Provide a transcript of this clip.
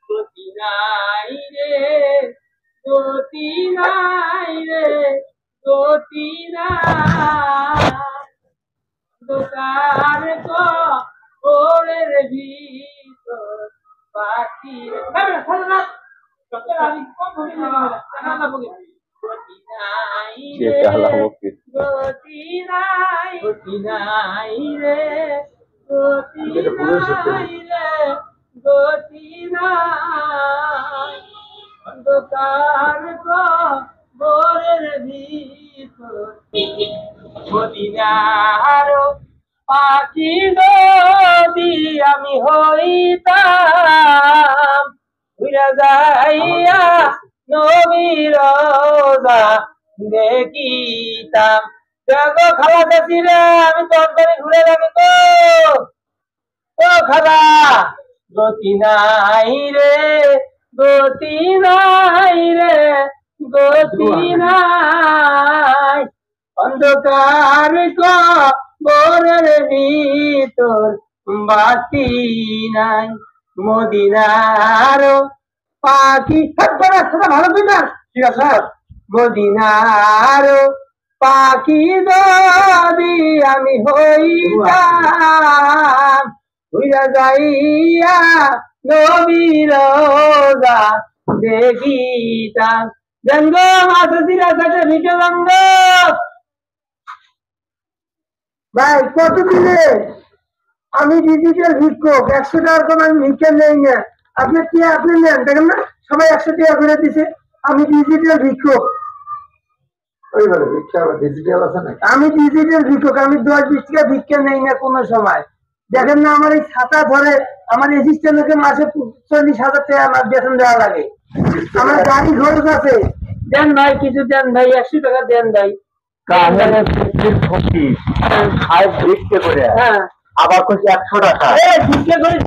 গতি নাই রে, গতি নাই রে, গতি নাই। দোকান ওরের ভিতর পাখি আমি গতি নাই রে, গতি নাই, গতি নাই রে, গতি নাই রে, গতি নাই। দোকান গোরের ভিতর মদিনার পাখি যদি আমি হইতাম, উড়া যাইয়া নবীর রোজা দেখিতাম। দেখো খালা চাচি রে, আমি তরকারি ঘুরে রাখি তো ও খালা। গতি নাই রে, গতি নাই রে, গতি নাই। অন্ধকার কবরের ভিতর বাতি নাই। মদিনার পাখি ভালো তুই না, ঠিক আছে। মদিনার পাখি যদি আমি হইতাম, উইরা যাইয়া নবীর রোজা দেখিতাম। জঙ্গ মাসিরা সাথে ভিটে জঙ্গ ভাই কত দিলে? আমি ডিজিটাল ভিক্ষক, 100 টাকার কম আমি ভিক্ষা নেই না। আপনি কি আপনি নেন, দেখেন না সবাই 100 টাকা করে দিছে। আমি ডিজিটাল ভিক্ষক। আমি ডিজিটাল ভিক্ষক, আমি 10-20 টাকা ভিক্ষা নেই না কোনো সময়। দেখেন না আমার এই ছাতা ধরে আমার অ্যাসিস্ট্যান্টকে মাসে 40,000 টাকা আমার বেতন দেওয়া লাগে। আমার গাড়ি খরচ আছে। দেন ভাই, কিছু দেন ভাই, 100 টাকা দেন ভাই। আবার করছি 100 টাকা ভিক্ষা করে